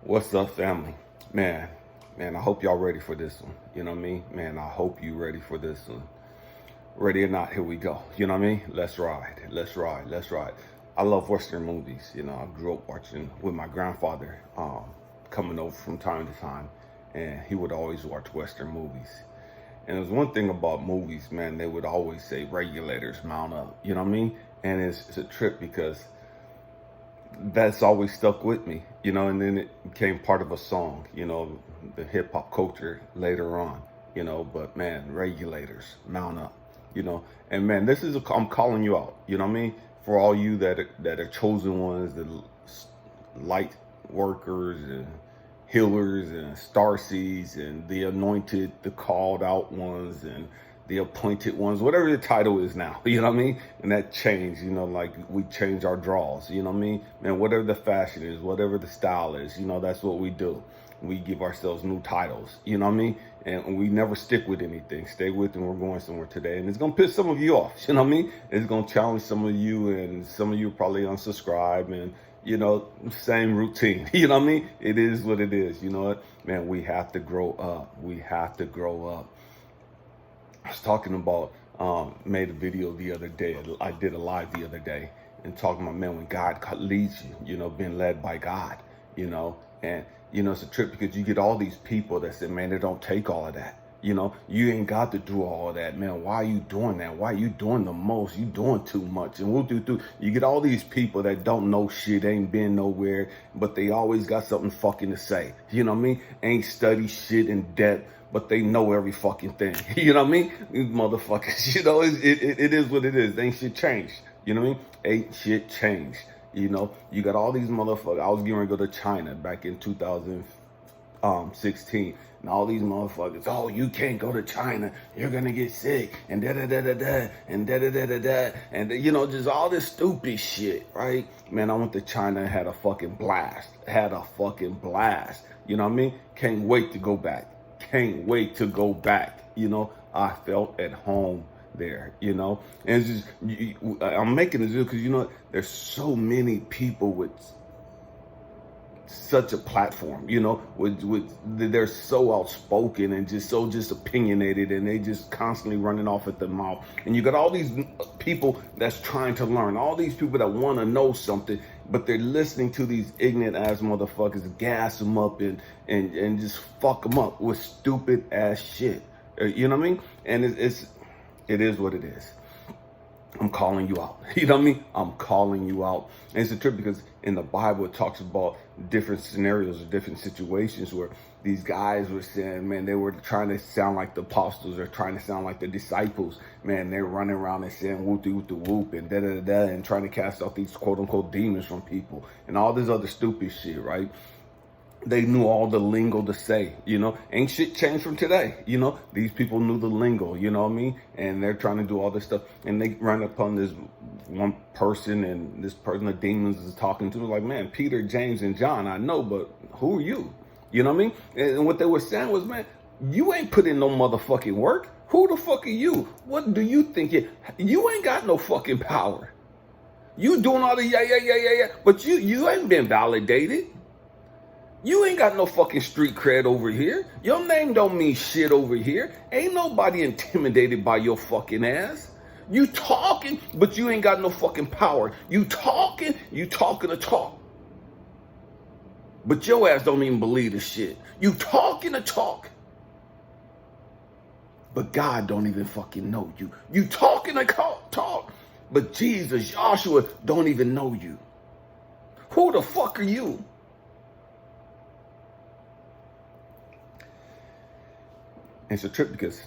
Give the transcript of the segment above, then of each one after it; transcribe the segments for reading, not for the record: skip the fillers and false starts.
What's up, family? Man, I hope y'all ready for this one. You know what I mean? Man, I hope you ready for this one. Ready or not, here we go. You know what I mean? Let's ride. Let's ride. Let's ride. I love Western movies. You know, I grew up watching with my grandfather, coming over from time to time, and he would always watch Western movies. And there's one thing about movies, man, they would always say regulators mount up. You know what I mean? And it's a trip because that's always stuck with me, you know, and then it became part of a song, you know, the hip hop culture later on, you know, but man, regulators, mount up, you know, and man, I'm calling you out, you know what I mean? For all you that are chosen ones, the light workers and healers and starseeds and the anointed, the called out ones and the appointed ones, whatever the title is now, you know what I mean? And that changed, you know, like we change our draws, you know what I mean? Man, whatever the fashion is, whatever the style is, you know, that's what we do. We give ourselves new titles, you know what I mean? And we never stick with anything. Stay with and we're going somewhere today. And it's going to piss some of you off, you know what I mean? It's going to challenge some of you, and some of you probably unsubscribe, and, you know, same routine, you know what I mean? It is what it is, you know what? Man, we have to grow up. We have to grow up. I was talking about, made a video the other day. I did a live the other day and talking about, man, when God leads you, you know, being led by God, you know, and, you know, it's a trip because you get all these people that say, man, it don't take all of that. You know, you ain't got to do all of that, man. Why are you doing that? Why are you doing the most? You doing too much. And we'll do. You get all these people that don't know shit, ain't been nowhere, but they always got something fucking to say. You know what I mean? Ain't study shit in depth, but they know every fucking thing. You know what I mean? These motherfuckers, you know, it is what it is. Ain't shit changed. You know what I mean? Ain't shit changed. You know, you got all these motherfuckers. I was getting ready to go to China back in 2016. And all these motherfuckers, oh, you can't go to China, you're gonna get sick, and da-da-da-da-da, and da-da-da-da-da, and, you know, just all this stupid shit, right? Man, I went to China and had a fucking blast. You know what I mean? Can't wait to go back. You know, I felt at home there, you know? And it's just, I'm making this video because, you know, there's so many people with such a platform, you know, they're so outspoken and just opinionated, and they just constantly running off at the mouth. And you got all these people that's trying to learn, all these people that want to know something, but they're listening to these ignorant ass motherfuckers gas them up and just fuck them up with stupid ass shit. You know what I mean? And it is what it is. I'm calling you out. You know what I mean? I'm calling you out. And it's a trip because in the Bible, it talks about different scenarios or different situations where these guys were saying, man, they were trying to sound like the apostles or trying to sound like the disciples. Man, they're running around and saying whoop-de-whoop-de-whoop and da-da-da-da and trying to cast out these quote-unquote demons from people and all this other stupid shit, right? They knew all the lingo to say, you know, ain't shit changed from today. You know, these people knew the lingo, you know what I mean? And they're trying to do all this stuff. And they run upon this one person, and this person, the demons is talking to, like, man, Peter, James, and John, I know, but who are you? You know what I mean? And what they were saying was, man, you ain't put in no motherfucking work. Who the fuck are you? What do you think? You ain't got no fucking power. You doing all the yeah, but you ain't been validated. You ain't got no fucking street cred over here. Your name don't mean shit over here. Ain't nobody intimidated by your fucking ass. You talking, but you ain't got no fucking power. You talking the talk. But your ass don't even believe the shit. You talking the talk. But God don't even fucking know you. You talking the talk. But Jesus, Joshua don't even know you. Who the fuck are you? It's a trip because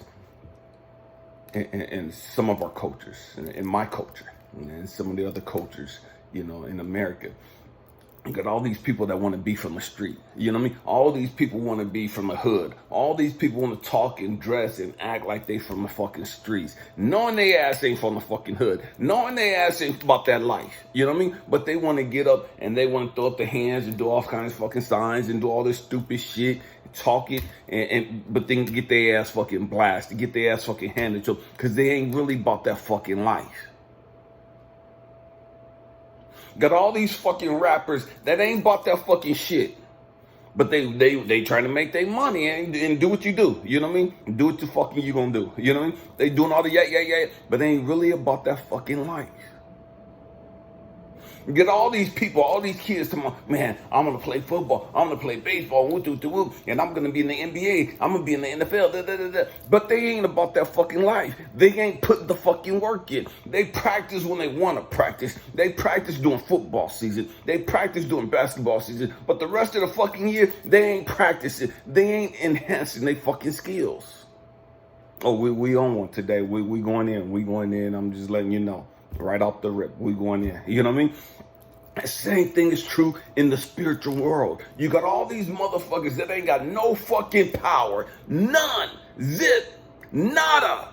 in some of our cultures, in my culture, and some of the other cultures, you know, in America, you got all these people that want to be from the street. You know what I mean? All these people want to be from the hood. All these people want to talk and dress and act like they from the fucking streets. Knowing they ass ain't from the fucking hood. Knowing they ass ain't about that life. You know what I mean? But they want to get up and they want to throw up their hands and do all kinds of fucking signs and do all this stupid shit. Talk it, but then get their ass fucking blasted. Get their ass fucking handed to them. Because they ain't really about that fucking life. Got all these fucking rappers that ain't bought that fucking shit. But they trying to make their money and do what you do. You know what I mean? Do what the fucking you gonna do. You know what I mean? They doing all the yeah. But they ain't really about that fucking life. Get all these people, all these kids to man, I'm going to play football. I'm going to play baseball. And I'm going to be in the NBA. I'm going to be in the NFL. But they ain't about that fucking life. They ain't putting the fucking work in. They practice when they want to practice. They practice during football season. They practice during basketball season. But the rest of the fucking year, they ain't practicing. They ain't enhancing their fucking skills. Oh, we on one today. We going in. We going in. I'm just letting you know. Right off the rip, we going in. You know what I mean? The same thing is true in the spiritual world. You got all these motherfuckers that ain't got no fucking power. None. Zip. Nada.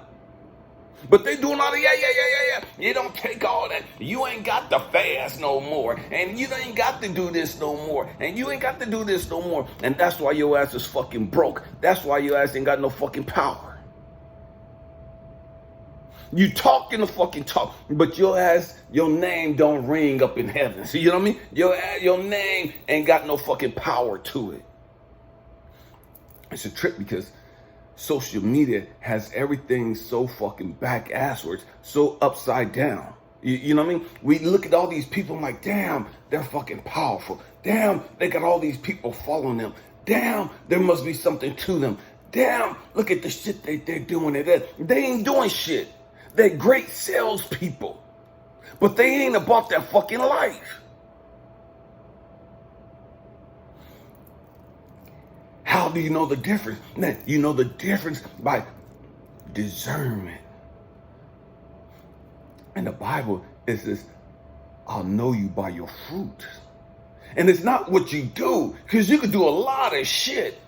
But they doing all the yeah. You don't take all that. You ain't got to fast no more. And you ain't got to do this no more. And you ain't got to do this no more. And that's why your ass is fucking broke. That's why your ass ain't got no fucking power. You talking the fucking talk, but your ass, your name don't ring up in heaven. So you know what I mean? Your name ain't got no fucking power to it. It's a trip because social media has everything so fucking back asswards, so upside down. You know what I mean? We look at all these people and like, damn, they're fucking powerful. Damn, they got all these people following them. Damn, there must be something to them. Damn, look at the shit they're doing. They ain't doing shit. They're great salespeople, but they ain't about that fucking life. How do you know the difference? Man, you know the difference by discernment. And the Bible is this, I'll know you by your fruit. And it's not what you do, because you can do a lot of shit,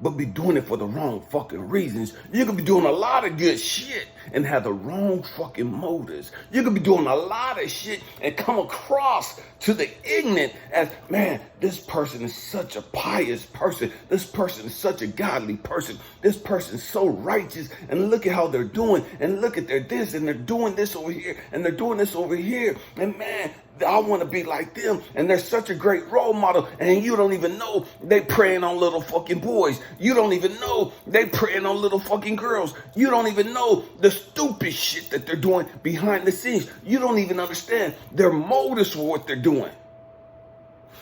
but be doing it for the wrong fucking reasons. You could be doing a lot of good shit and have the wrong fucking motives. You could be doing a lot of shit and come across to the ignorant as, man, this person is such a pious person. This person is such a godly person. This person is so righteous. And look at how they're doing. And look at their this. And they're doing this over here. And they're doing this over here. And man, I want to be like them. And they're such a great role model. And you don't even know they preying on little fucking boys. You don't even know they preying on little fucking girls. You don't even know the stupid shit that they're doing behind the scenes. You don't even understand their motives for what they're doing.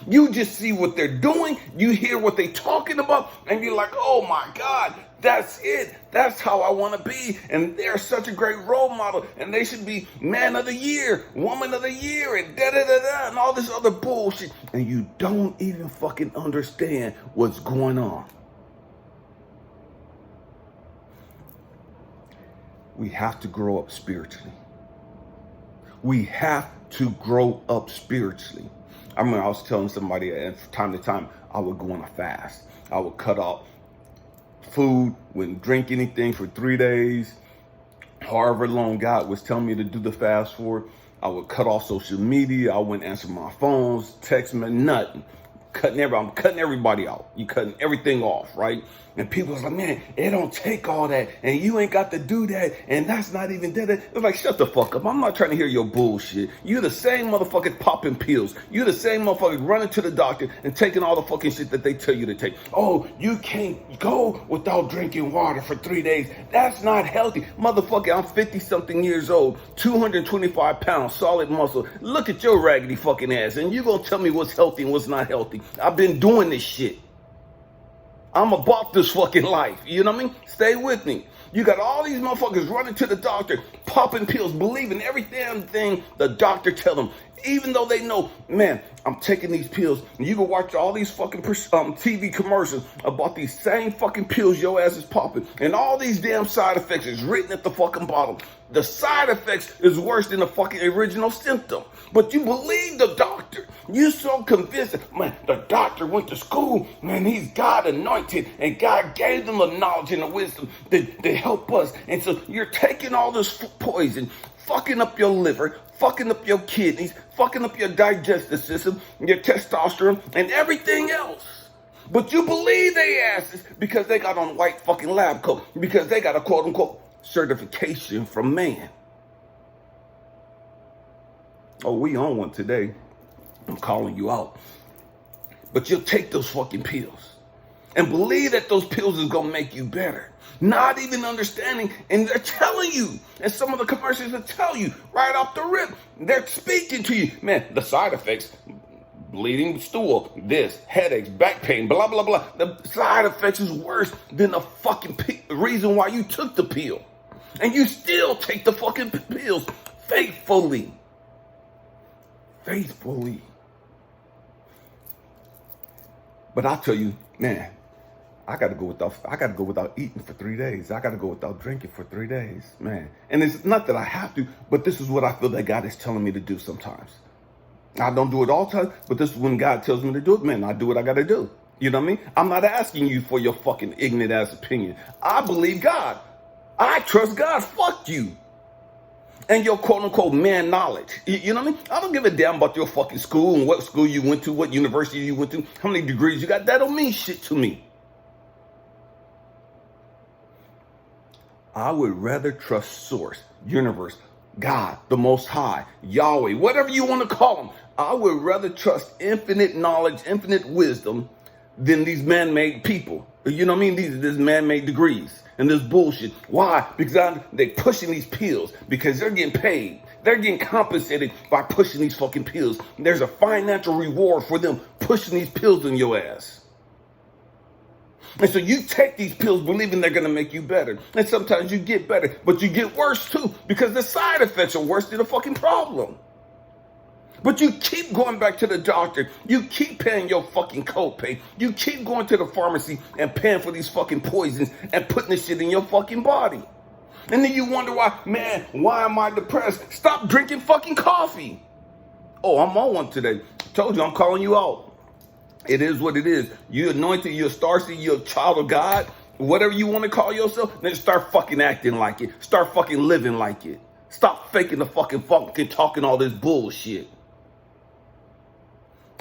You just see what they're doing. You hear what they're talking about. And you're like, oh my God, that's it. That's how I want to be. And they're such a great role model. And they should be man of the year, woman of the year, and da-da-da-da, and all this other bullshit. And you don't even fucking understand what's going on. We have to grow up spiritually. We have to grow up spiritually. I remember I was telling somebody from time to time, I would go on a fast. I would cut off food, wouldn't drink anything for 3 days. However long God was telling me to do the fast for, I would cut off social media. I wouldn't answer my phones, text me, nothing. I'm cutting everybody out. You cutting everything off, right? And people was like, man, it don't take all that, and you ain't got to do that, and that's not even that. It's like, shut the fuck up. I'm not trying to hear your bullshit. You the same motherfucker popping pills. You the same motherfucker running to the doctor and taking all the fucking shit that they tell you to take. Oh, you can't go without drinking water for 3 days. That's not healthy. Motherfucker, I'm 50-something years old, 225 pounds, solid muscle. Look at your raggedy fucking ass, and you gonna tell me what's healthy and what's not healthy. I've been doing this shit. I'm about this fucking life. You know what I mean? Stay with me. You got all these motherfuckers running to the doctor, popping pills, believing every damn thing the doctor tell them. Even though they know, man, I'm taking these pills. And you can watch all these fucking TV commercials about these same fucking pills your ass is popping. And all these damn side effects is written at the fucking bottom. The side effects is worse than the fucking original symptom. But you believe the doctor. You're so convinced that, man, the doctor went to school. Man, he's God anointed. And God gave them the knowledge and the wisdom to help us. And so you're taking all this poison, fucking up your liver, fucking up your kidneys, fucking up your digestive system, your testosterone, and everything else. But you believe they asses because they got on white fucking lab coat, because they got a quote unquote certification from man. Oh, we on one today. I'm calling you out. But you'll take those fucking pills and believe that those pills is going to make you better. Not even understanding, and they're telling you, and some of the commercials will tell you right off the rip, they're speaking to you. Man, the side effects, bleeding stool, this, headaches, back pain, blah, blah, blah. The side effects is worse than the fucking reason why you took the pill. And you still take the fucking pills faithfully. Faithfully. But I'll tell you, man, I gotta go without eating for 3 days. I gotta go without drinking for 3 days, man. And it's not that I have to, but this is what I feel that God is telling me to do sometimes. I don't do it all the time, but this is when God tells me to do it, man. I do what I gotta do. You know what I mean? I'm not asking you for your fucking ignorant ass opinion. I believe God. I trust God. Fuck you. And your quote unquote man knowledge. You know what I mean? I don't give a damn about your fucking school and what school you went to, what university you went to, how many degrees you got. That don't mean shit to me. I would rather trust source, universe, God, the Most High, Yahweh, whatever you want to call him. I would rather trust infinite knowledge, infinite wisdom than these man-made people. You know what I mean? These man-made degrees and this bullshit. Why? Because they're pushing these pills because they're getting paid. They're getting compensated by pushing these fucking pills. There's a financial reward for them pushing these pills in your ass. And so you take these pills believing they're going to make you better. And sometimes you get better, but you get worse too because the side effects are worse than the fucking problem. But you keep going back to the doctor. You keep paying your fucking copay. You keep going to the pharmacy and paying for these fucking poisons and putting this shit in your fucking body. And then you wonder why, man, why am I depressed? Stop drinking fucking coffee. Oh, I'm on one today. Told you I'm calling you out. It is what it is. You're anointed, you're a starseed, you're a child of God. Whatever you want to call yourself, then start fucking acting like it. Start fucking living like it. Stop faking the fucking talking all this bullshit.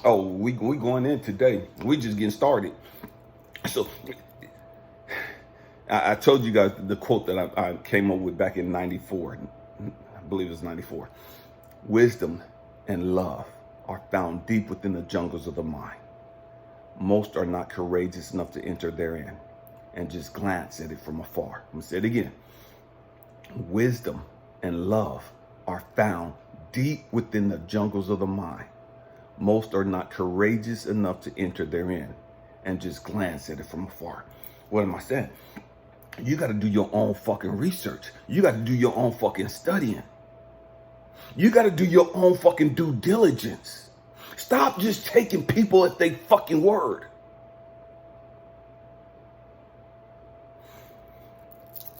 Oh, we going in today. We just getting started. So I told you guys the quote that I came up with back in 94. I believe it was 94. Wisdom and love are found deep within the jungles of the mind. Most are not courageous enough to enter therein and just glance at it from afar. I'm going to say it again. Wisdom and love are found deep within the jungles of the mind. Most are not courageous enough to enter therein and just glance at it from afar. What am I saying? You got to do your own fucking research. You got to do your own fucking studying. You got to do your own fucking due diligence. Stop just taking people at their fucking word.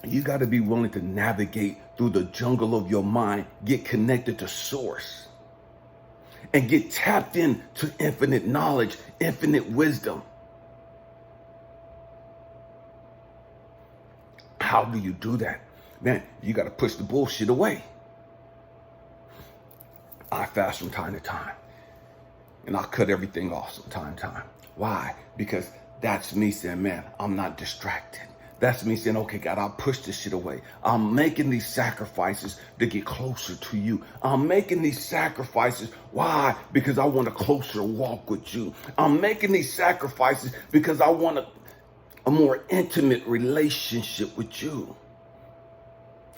You got to be willing to navigate through the jungle of your mind, get connected to source, and get tapped into infinite knowledge, infinite wisdom. How do you do that? Man, you got to push the bullshit away. I fast from time to time. And I'll cut everything off from time to time. Why? Because that's me saying, man, I'm not distracted. That's me saying, okay, God, I'll push this shit away. I'm making these sacrifices to get closer to you. I'm making these sacrifices. Why? Because I want a closer walk with you. I'm making these sacrifices because I want a more intimate relationship with you.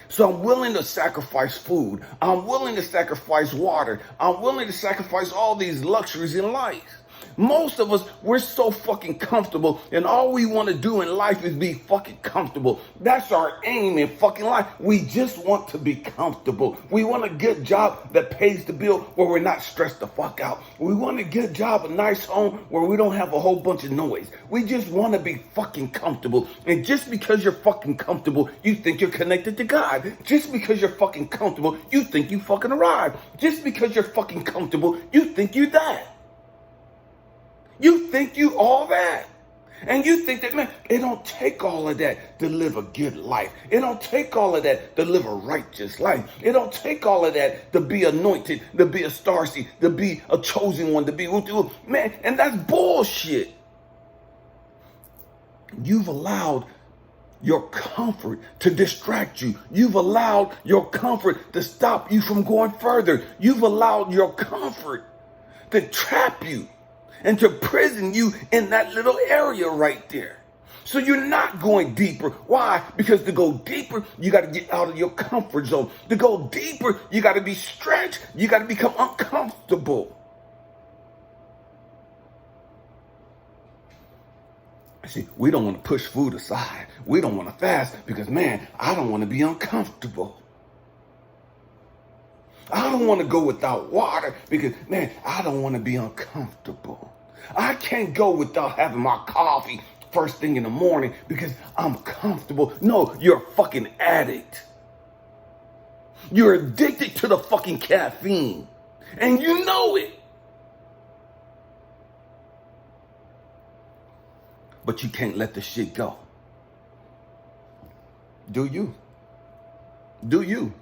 So I'm willing to sacrifice food. I'm willing to sacrifice water. I'm willing to sacrifice all these luxuries in life. Most of us, we're so fucking comfortable, and all we want to do in life is be fucking comfortable. That's our aim in fucking life. We just want to be comfortable. We want a good job that pays the bill where we're not stressed the fuck out. We want a good job, a nice home where we don't have a whole bunch of noise. We just want to be fucking comfortable. And just because you're fucking comfortable, you think you're connected to God. Just because you're fucking comfortable, you think you fucking arrived. Just because you're fucking comfortable, you think you that. You think you all that. And you think that, man, it don't take all of that to live a good life. It don't take all of that to live a righteous life. It don't take all of that to be anointed, to be a starseed, to be a chosen one, to be, man, and that's bullshit. You've allowed your comfort to distract you. You've allowed your comfort to stop you from going further. You've allowed your comfort to trap you. and to prison you in that little area right there. So you're not going deeper. Why? Because to go deeper, you got to get out of your comfort zone. To go deeper, you got to be stretched. You got to become uncomfortable. See, we don't want to push food aside. We don't want to fast because, man, I don't want to be uncomfortable. I don't want to go without water because, man, I don't want to be uncomfortable. I can't go without having my coffee first thing in the morning because I'm comfortable. No, you're a fucking addict. You're addicted to the fucking caffeine. And you know it. But you can't let the shit go. Do you? Do you?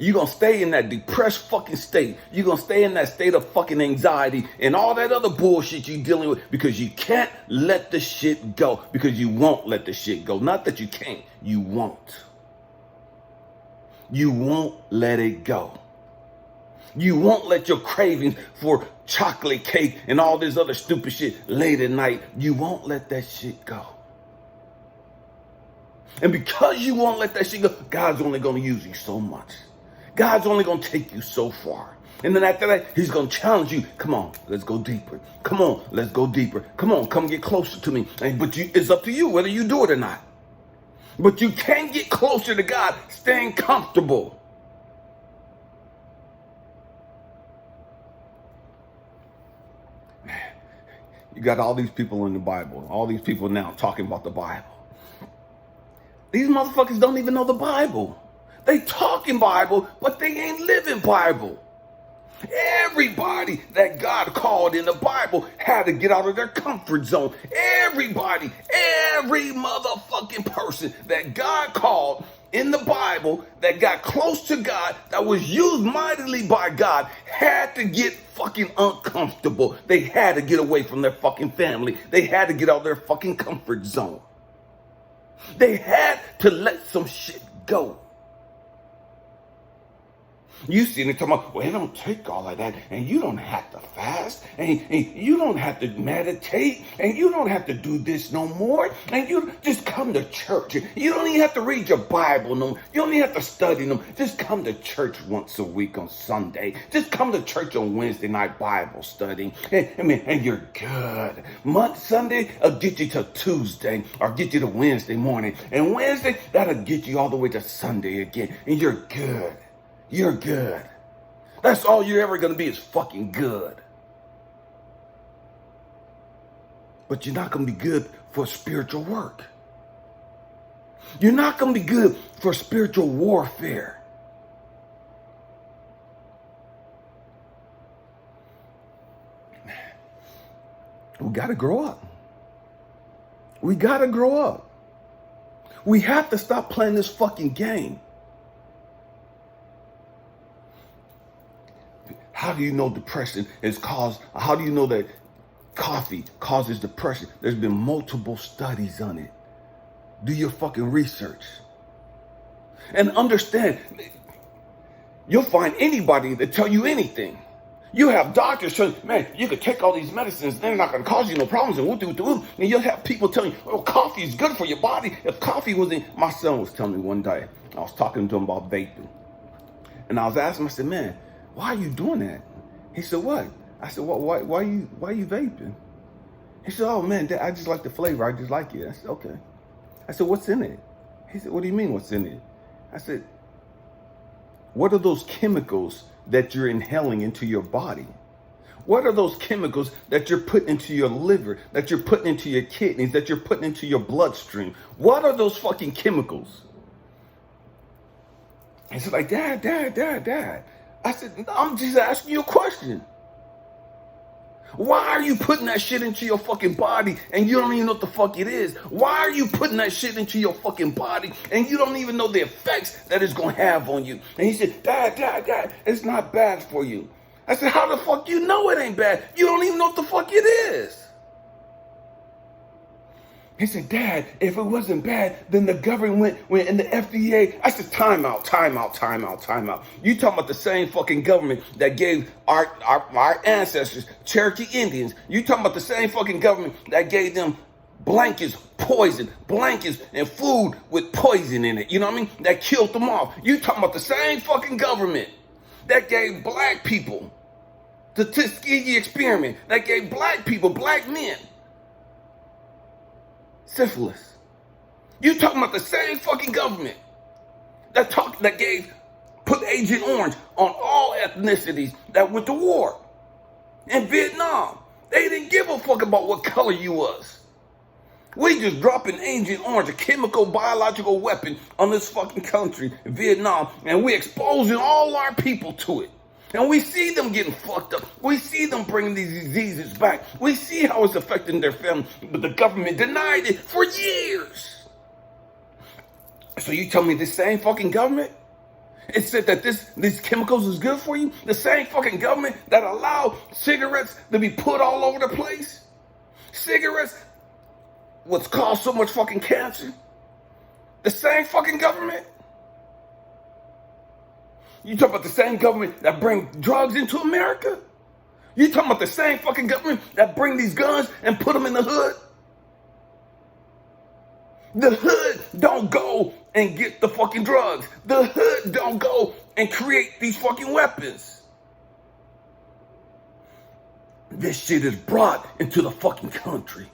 You're going to stay in that depressed fucking state. You're going to stay in that state of fucking anxiety and all that other bullshit you're dealing with because you can't let the shit go. Because you won't let the shit go. Not that you can't. You won't. You won't let it go. You won't let your cravings for chocolate cake and all this other stupid shit late at night. You won't let that shit go. And because you won't let that shit go, God's only going to use you so much. God's only going to take you so far. And then after that, he's going to challenge you. Come on, let's go deeper. Come on, let's go deeper. Come on, come get closer to me. But it's up to you whether you do it or not. But you can't get closer to God staying comfortable. You got all these people in the Bible. All these people now talking about the Bible. These motherfuckers don't even know the Bible. They talking Bible, but they ain't living Bible. Everybody that God called in the Bible had to get out of their comfort zone. Everybody, every motherfucking person that God called in the Bible that got close to God, that was used mightily by God, had to get fucking uncomfortable. They had to get away from their fucking family. They had to get out of their fucking comfort zone. They had to let some shit go. You see them talking about, well, it don't take all of that, and you don't have to fast, and you don't have to meditate, and you don't have to do this no more, and you just come to church. You don't even have to read your Bible no more. You don't even have to study them. Just come to church once a week on Sunday. Just come to church on Wednesday night Bible study, and you're good. Sunday will get you to Tuesday, or get you to Wednesday morning, and Wednesday, that'll get you all the way to Sunday again, and you're good. You're good. That's all you're ever going to be is fucking good. But you're not going to be good for spiritual work. You're not going to be good for spiritual warfare. We got to grow up. We got to grow up. We have to stop playing this fucking game. How do you know depression is caused? How do you know that coffee causes depression? There's been multiple studies on it. Do your fucking research. And understand, you'll find anybody that tell you anything. You have doctors telling, man, you could take all these medicines, they're not going to cause you no problems, and you'll have people telling you, oh, coffee is good for your body. If coffee was in, my son was telling me one day, I was talking to him about vaping. And I was asking him, I said, man, why are you doing that? He said, what? I said, well, why are you vaping? He said, oh man, I just like the flavor. I just like it. I said, okay. I said, what's in it? He said, what do you mean what's in it? I said, what are those chemicals that you're inhaling into your body? What are those chemicals that you're putting into your liver, that you're putting into your kidneys, that you're putting into your bloodstream? What are those fucking chemicals? He said, like, Dad. I said, I'm just asking you a question. Why are you putting that shit into your fucking body and you don't even know what the fuck it is? Why are you putting that shit into your fucking body and you don't even know the effects that it's going to have on you? And he said, Dad, it's not bad for you. I said, how the fuck you know it ain't bad? You don't even know what the fuck it is. He said, Dad, if it wasn't bad, then the government went and the FDA. I said, time out. You talking about the same fucking government that gave our ancestors, Cherokee Indians. You talking about the same fucking government that gave them blankets and food with poison in it. You know what I mean? That killed them off. You talking about the same fucking government that gave black people the Tuskegee experiment, that gave black people, black men, syphilis. You talking about the same fucking government that put Agent Orange on all ethnicities that went to war in Vietnam. They didn't give a fuck about what color you was. We just dropping Agent Orange, a chemical, biological weapon on this fucking country, Vietnam, and we exposing all our people to it. And we see them getting fucked up. We see them bringing these diseases back. We see how it's affecting their family. But the government denied it for years. So you tell me this same fucking government, it said that these chemicals is good for you? The same fucking government that allowed cigarettes to be put all over the place? Cigarettes, what's caused so much fucking cancer? The same fucking government? You talking about the same government that bring drugs into America? You talking about the same fucking government that bring these guns and put them in the hood? The hood don't go and get the fucking drugs. The hood don't go and create these fucking weapons. This shit is brought into the fucking country.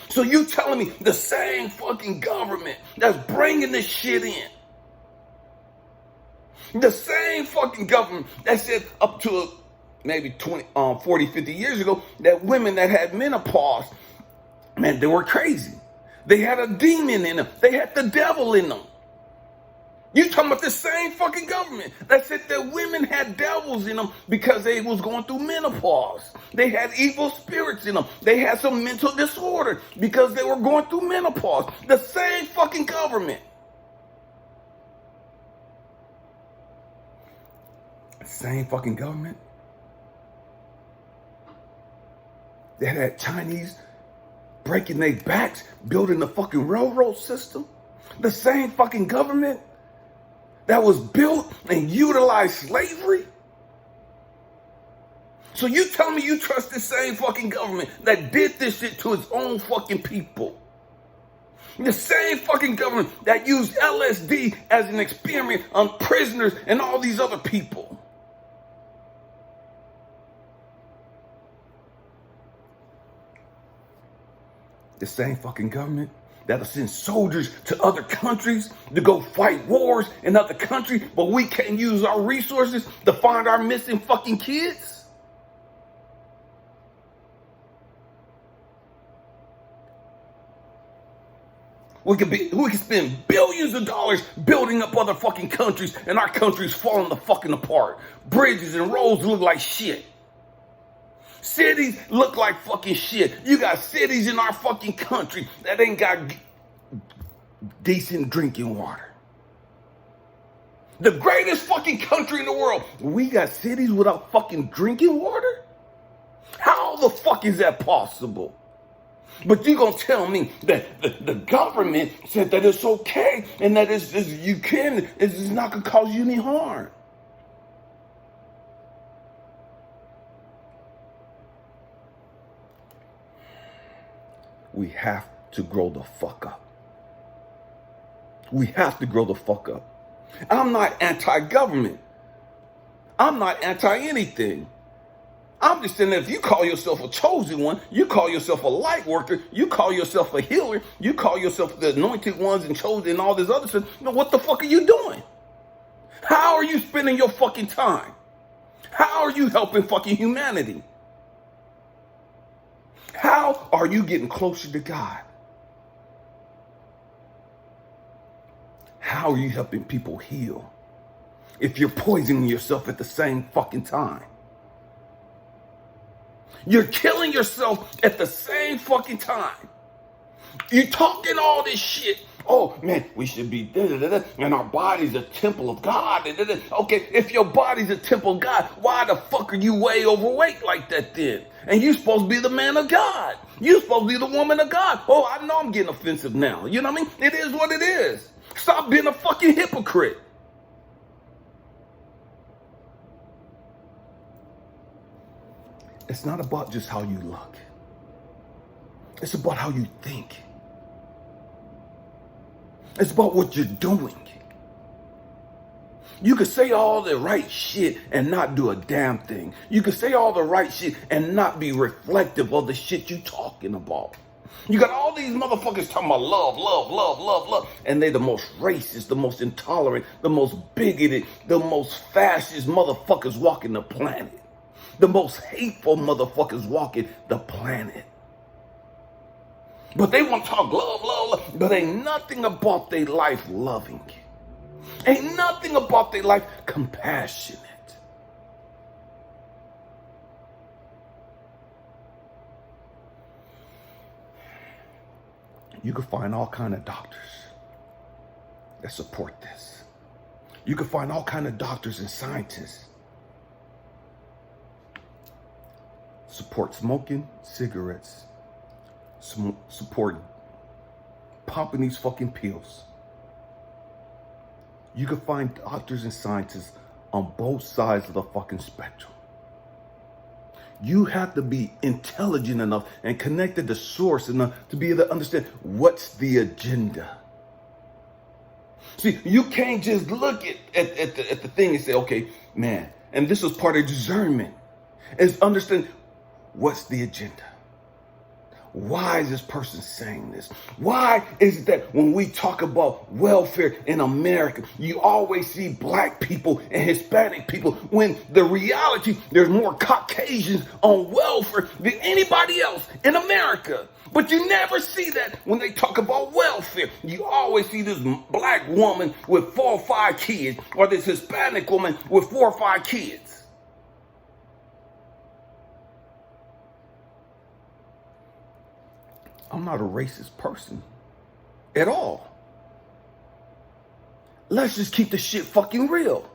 So you telling me the same fucking government that's bringing this shit in, the same fucking government that said up to maybe 40, 50 years ago that women that had menopause, man, they were crazy. They had a demon in them. They had the devil in them. You talking about the same fucking government that said that women had devils in them because they was going through menopause. They had evil spirits in them. They had some mental disorder because they were going through menopause. The same fucking government. Same fucking government that had Chinese breaking their backs, building the fucking railroad system. The same fucking government that was built and utilized slavery. So you tell me you trust the same fucking government that did this shit to its own fucking people. The same fucking government that used LSD as an experiment on prisoners and all these other people. The same fucking government that'll send soldiers to other countries to go fight wars in other countries, but we can't use our resources to find our missing fucking kids? We could spend billions of dollars building up other fucking countries, and our country's falling the fucking apart. Bridges and roads look like shit. Cities look like fucking shit. You got cities in our fucking country that ain't got decent drinking water. The greatest fucking country in the world. We got cities without fucking drinking water? How the fuck is that possible? But you gonna tell me that the government said that it's okay and that it's not gonna cause you any harm. We have to grow the fuck up. We have to grow the fuck up. I'm not anti-government. I'm not anti-anything. I'm just saying that if you call yourself a chosen one, you call yourself a light worker, you call yourself a healer, you call yourself the anointed ones and chosen and all this other stuff, what the fuck are you doing? How are you spending your fucking time? How are you helping fucking humanity? How are you getting closer to God? How are you helping people heal if you're poisoning yourself at the same fucking time? You're killing yourself at the same fucking time. You're talking all this shit. Oh, man, we should be da-da-da-da, and our body's a temple of God. Da-da-da. Okay, if your body's a temple of God, why the fuck are you way overweight like that then? And you're supposed to be the man of God. You're supposed to be the woman of God. Oh, I know I'm getting offensive now. You know what I mean? It is what it is. Stop being a fucking hypocrite. It's not about just how you look. It's about how you think. It's about what you're doing. You could say all the right shit and not do a damn thing. You could say all the right shit and not be reflective of the shit you talking about. You got all these motherfuckers talking about love, love, love, love, love. And they the most racist, the most intolerant, the most bigoted, the most fascist motherfuckers walking the planet. The most hateful motherfuckers walking the planet. But they want to talk love, love, love. But ain't nothing about their life loving. Ain't nothing about their life compassionate. You can find all kind of doctors that support this. You can find all kind of doctors and scientists support smoking cigarettes, support popping these fucking pills. You can find doctors and scientists on both sides of the fucking spectrum. You have to be intelligent enough and connected to source enough to be able to understand what's the agenda. See, you can't just look at the thing and say, okay, man, and this is part of discernment, is understand what's the agenda. Why is this person saying this? Why is it that when we talk about welfare in America, you always see black people and Hispanic people, when the reality, there's more Caucasians on welfare than anybody else in America. But you never see that when they talk about welfare. You always see this black woman with 4 or 5 kids, or this Hispanic woman with 4 or 5 kids. I'm not a racist person at all. Let's just keep the shit fucking real.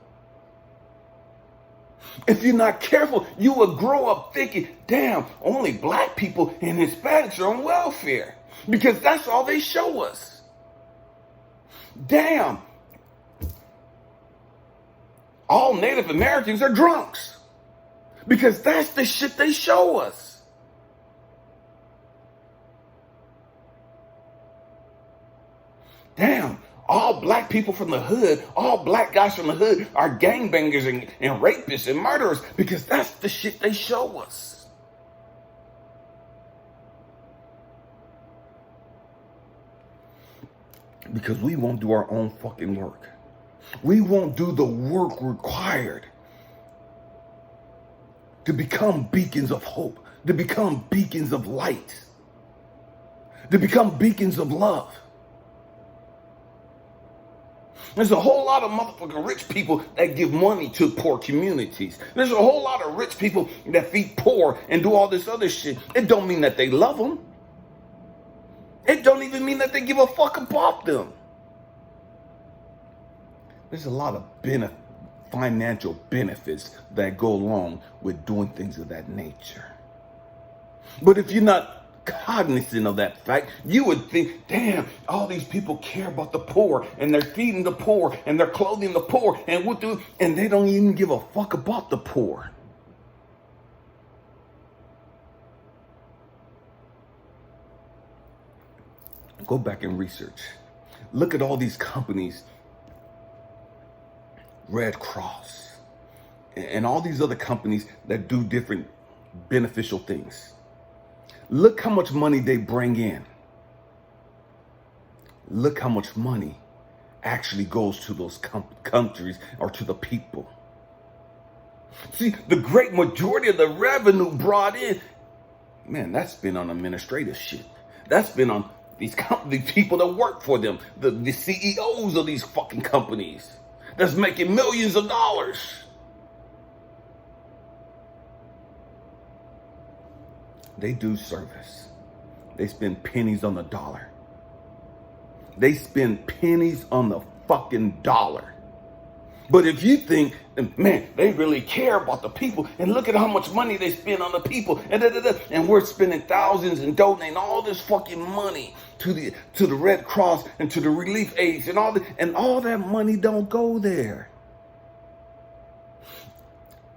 If you're not careful, you will grow up thinking, damn, only black people and Hispanics are on welfare. Because that's all they show us. Damn, all Native Americans are drunks. Because that's the shit they show us. Damn, all black people from the hood, all black guys from the hood are gangbangers and rapists and murderers, because that's the shit they show us. Because we won't do our own fucking work. We won't do the work required to become beacons of hope, to become beacons of light, to become beacons of love. There's a whole lot of motherfucking rich people that give money to poor communities. There's a whole lot of rich people that feed poor and do all this other shit. It don't mean that they love them. It don't even mean that they give a fuck about them. There's a lot of financial benefits that go along with doing things of that nature. But if you're not cognizant of that fact, you would think, damn, all these people care about the poor, and they're feeding the poor, and they're clothing the poor, and they don't even give a fuck about the poor. Go back and research. Look at all these companies, Red Cross, and all these other companies that do different beneficial things. Look how much money they bring in. Look how much money actually goes to those countries or to the people. See, the great majority of the revenue brought in, man, that's been on administrative shit. That's been on these people that work for them, the CEOs of these fucking companies that's making millions of dollars. They do service. They spend pennies on the dollar. They spend pennies on the fucking dollar. But if you think, man, they really care about the people, and look at how much money they spend on the people, and we're spending thousands and donating all this fucking money to the Red Cross and to the relief aids and all that money don't go there.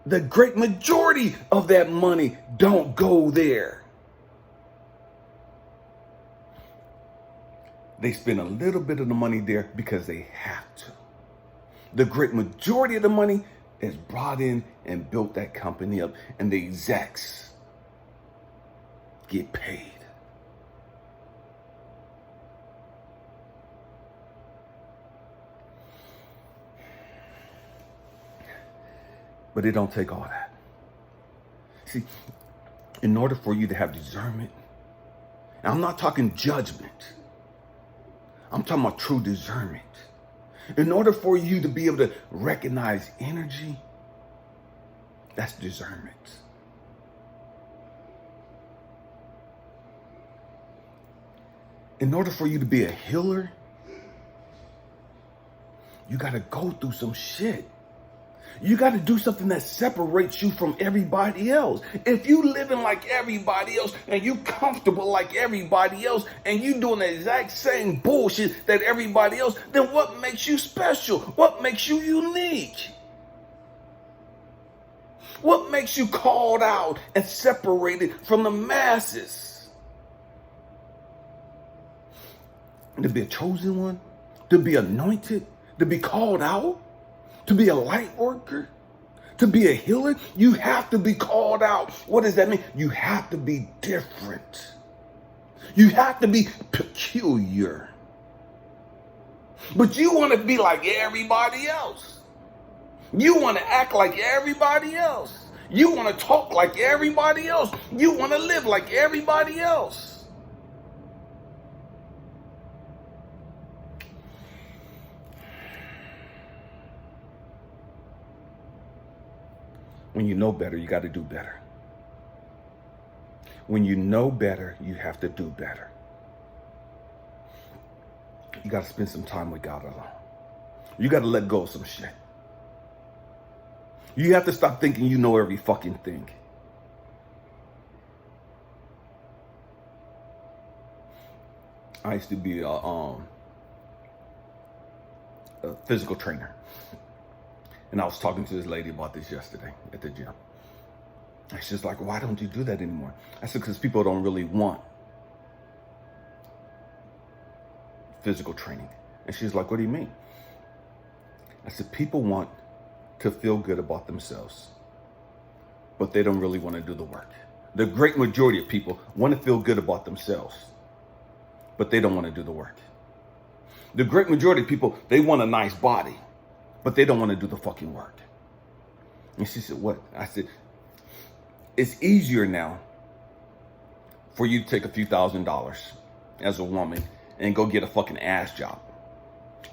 The great majority of that money don't go there. They spend a little bit of the money there because they have to. The great majority of the money is brought in and built that company up, and the execs get paid. But it don't take all that. See, in order for you to have discernment, and I'm not talking judgment, I'm talking about true discernment. In order for you to be able to recognize energy, that's discernment. In order for you to be a healer, you got to go through some shit. You got to do something that separates you from everybody else. If you living like everybody else and you comfortable like everybody else and you doing the exact same bullshit that everybody else, then what makes you special? What makes you unique? What makes you called out and separated from the masses? To be a chosen one, to be anointed, to be called out, to be a light worker, to be a healer, you have to be called out. What does that mean? You have to be different. You have to be peculiar. But you want to be like everybody else. You want to act like everybody else. You want to talk like everybody else. You want to live like everybody else. When you know better, you got to do better. When you know better, you have to do better. You got to spend some time with God alone. You got to let go of some shit. You have to stop thinking you know every fucking thing. I used to be a physical trainer. And I was talking to this lady about this yesterday at the gym. And she's like, why don't you do that anymore? I said, because people don't really want physical training. And she's like, what do you mean? I said, people want to feel good about themselves, but they don't really want to do the work. The great majority of people want to feel good about themselves, but they don't want to do the work. The great majority of people, they want a nice body, but they don't want to do the fucking work. And she said, what? I said, it's easier now for you to take a few $1,000s as a woman and go get a fucking ass job,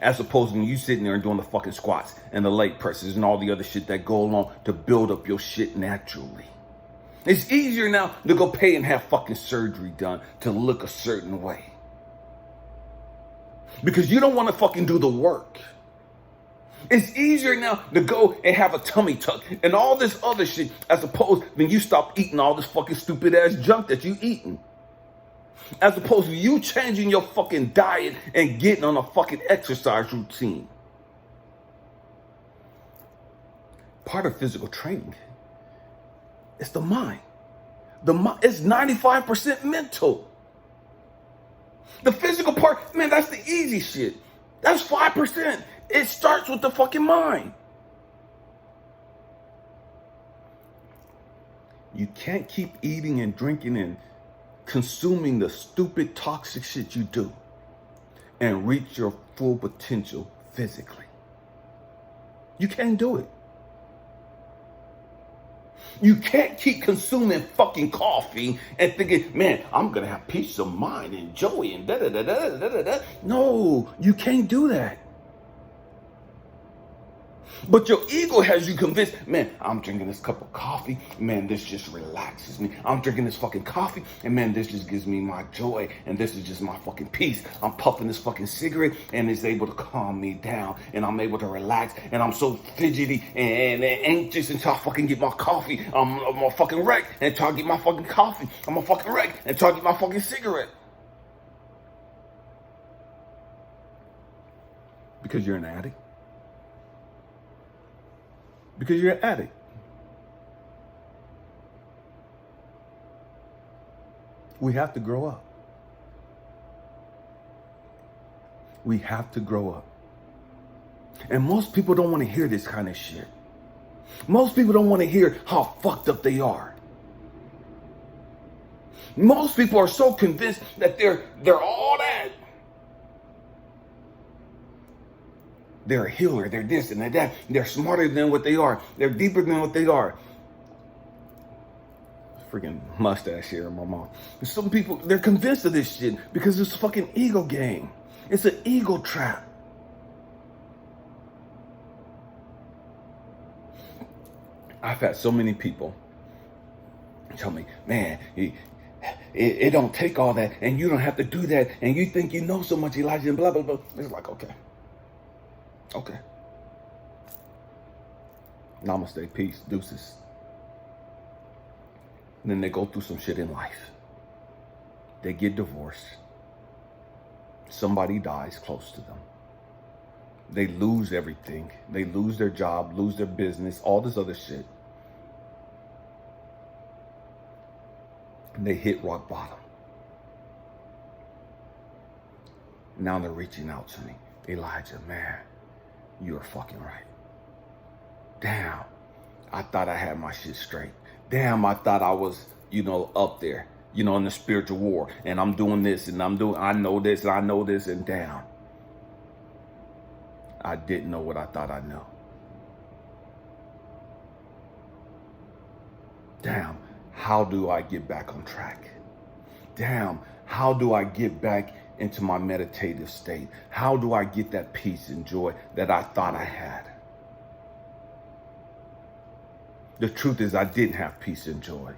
as opposed to you sitting there and doing the fucking squats and the leg presses and all the other shit that go along to build up your shit naturally. It's easier now to go pay and have fucking surgery done to look a certain way, because you don't want to fucking do the work. It's easier now to go and have a tummy tuck and all this other shit, as opposed when you stop eating all this fucking stupid ass junk that you eating. As opposed to you changing your fucking diet and getting on a fucking exercise routine. Part of physical training is the mind. It's 95% mental. The physical part, man, that's the easy shit. That's 5%. It starts with the fucking mind. You can't keep eating and drinking and consuming the stupid, toxic shit you do and reach your full potential physically. You can't do it. You can't keep consuming fucking coffee and thinking, man, I'm going to have peace of mind and joy and da-da-da-da-da-da-da. No, you can't do that. But your ego has you convinced, man, I'm drinking this cup of coffee. Man, this just relaxes me. I'm drinking this fucking coffee. And man, this just gives me my joy. And this is just my fucking peace. I'm puffing this fucking cigarette and it's able to calm me down. And I'm able to relax. And I'm so fidgety and anxious until I fucking get my coffee. I'm a fucking wreck until I get my fucking coffee. I'm a fucking wreck until I get my fucking cigarette. Because you're an addict. Because you're an addict. We have to grow up. We have to grow up. And most people don't want to hear this kind of shit. Most people don't want to hear how fucked up they are. Most people are so convinced that they're all that. They're a healer. They're this and they're that. They're smarter than what they are. They're deeper than what they are. Freaking mustache here in my mouth. Some people, they're convinced of this shit because it's a fucking ego game. It's an ego trap. I've had so many people tell me, man, it don't take all that and you don't have to do that and you think you know so much, Elijah, and blah, blah, blah. It's like, okay. Namaste, peace, deuces. And then they go through some shit in life. They get divorced. Somebody dies close to them. They lose everything. They lose their job, lose their business, all this other shit. And they hit rock bottom. Now they're reaching out to me. Elijah, man, you're fucking right. Damn, I thought I had my shit straight. Damn, I thought I was, up there, in the spiritual war. And I'm doing this and I know this and I know this and damn. I didn't know what I thought I knew. Damn, how do I get back on track? Damn, how do I get back into my meditative state? How do I get that peace and joy that I thought I had? The truth is I didn't have peace and joy.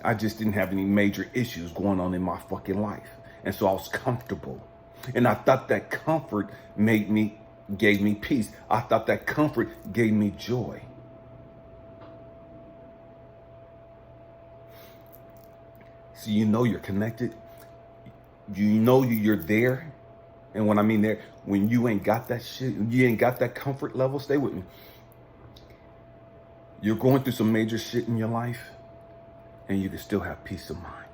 I just didn't have any major issues going on in my fucking life. And so I was comfortable. And I thought that comfort gave me peace. I thought that comfort gave me joy. So you're connected. You're there. And when I mean there, when you ain't got that shit, you ain't got that comfort level, stay with me. You're going through some major shit in your life and you can still have peace of mind.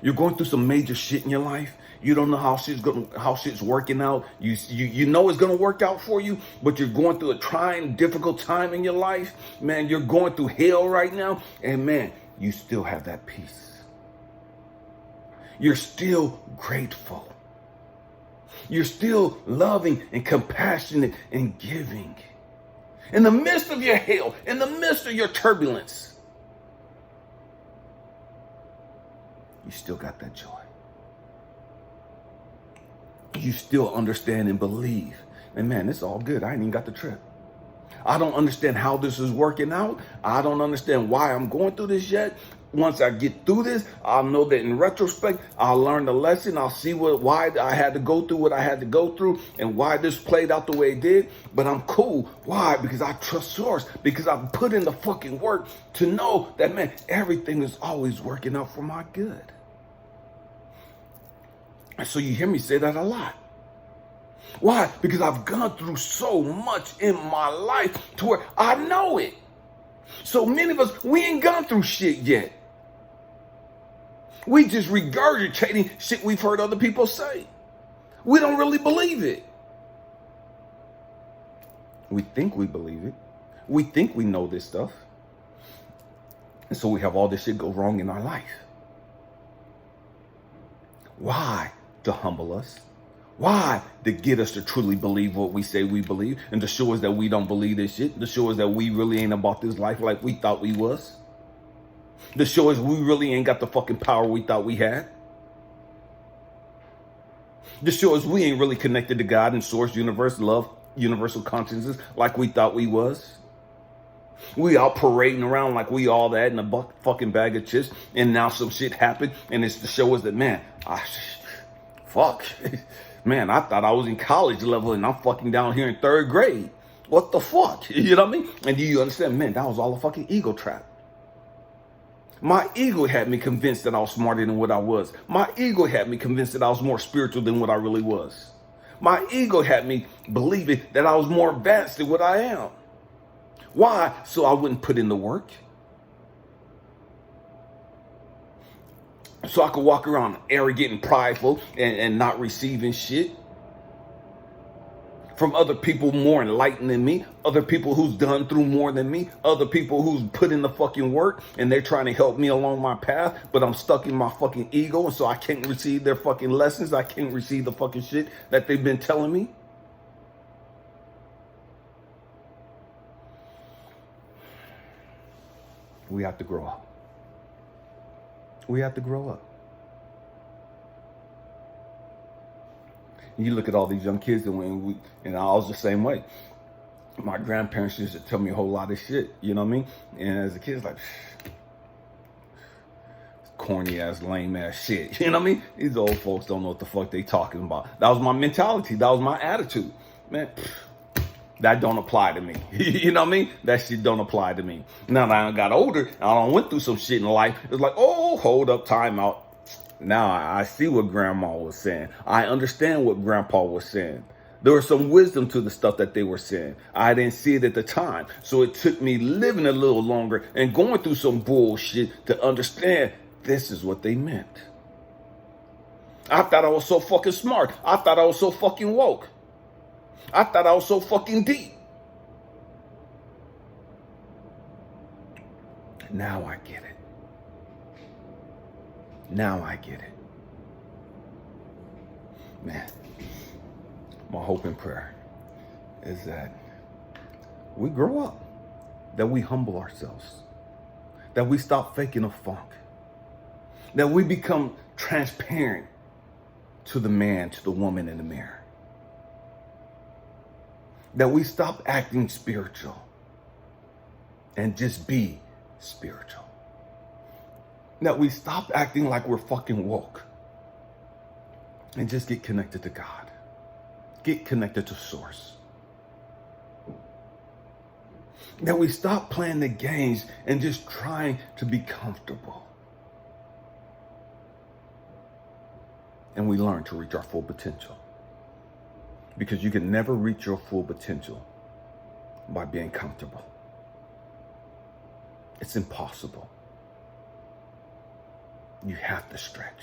You're going through some major shit in your life. You don't know how shit's working out. You know it's going to work out for you, but you're going through a trying, difficult time in your life. Man, you're going through hell right now. And man, you still have that peace. You're still grateful. You're still loving and compassionate and giving. In the midst of your hell, in the midst of your turbulence, you still got that joy. You still understand and believe. And man, it's all good. I ain't even got the trip. I don't understand how this is working out. I don't understand why I'm going through this yet. Once I get through this, I'll know that in retrospect, I'll learn the lesson. I'll see why I had to go through what I had to go through and why this played out the way it did. But I'm cool. Why? Because I trust Source. Because I've put in the fucking work to know that, man, everything is always working out for my good. And so you hear me say that a lot. Why? Because I've gone through so much in my life to where I know it. So many of us, we ain't gone through shit yet. We just regurgitating shit we've heard other people say. We don't really believe it. We think we believe it. We think we know this stuff. And so we have all this shit go wrong in our life. Why? To humble us. Why? To get us to truly believe what we say we believe and to show us that we don't believe this shit. To show us that we really ain't about this life like we thought we was. To show us we really ain't got the fucking power we thought we had. This shows we ain't really connected to God and source, universe, love, universal consciousness like we thought we was. We out parading around like we all that in a fucking bag of chips, and now some shit happened, and it's to show us that, man, fuck. Man, I thought I was in college level, and I'm fucking down here in 3rd grade. What the fuck? You know what I mean? And do you understand? Man, that was all a fucking ego trap. My ego had me convinced that I was smarter than what I was. My ego had me convinced that I was more spiritual than what I really was. My ego had me believing that I was more advanced than what I am. Why? So I wouldn't put in the work. So I could walk around arrogant and prideful and not receiving shit from other people more enlightened than me, other people who's done through more than me, other people who's put in the fucking work, and they're trying to help me along my path, but I'm stuck in my fucking ego, and so I can't receive their fucking lessons. I can't receive the fucking shit that they've been telling me. We have to grow up. We have to grow up. You look at all these young kids, and I was the same way. My grandparents used to tell me a whole lot of shit, you know what I mean? And as a kid, it's like, corny ass, lame ass shit, you know what I mean? These old folks don't know what the fuck they talking about. That was my mentality. That was my attitude. Man, that don't apply to me. You know what I mean? That shit don't apply to me. Now that I got older, I went through some shit in life. It's like, oh, hold up, time out. Now I see what grandma was saying. I understand what grandpa was saying. There was some wisdom to the stuff that they were saying. I didn't see it at the time. So it took me living a little longer and going through some bullshit to understand this is what they meant. I thought I was so fucking smart. I thought I was so fucking woke. I thought I was so fucking deep. Now I get it. Now I get it. Man, my hope and prayer is that we grow up, that we humble ourselves, that we stop faking a funk, that we become transparent to the man, to the woman in the mirror, that we stop acting spiritual and just be spiritual. That we stop acting like we're fucking woke and just get connected to God. Get connected to source. That we stop playing the games and just trying to be comfortable. And we learn to reach our full potential. Because you can never reach your full potential by being comfortable. It's impossible. You have to stretch.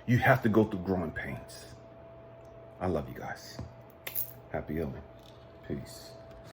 You have to go through growing pains. I love you guys. Happy healing. Peace.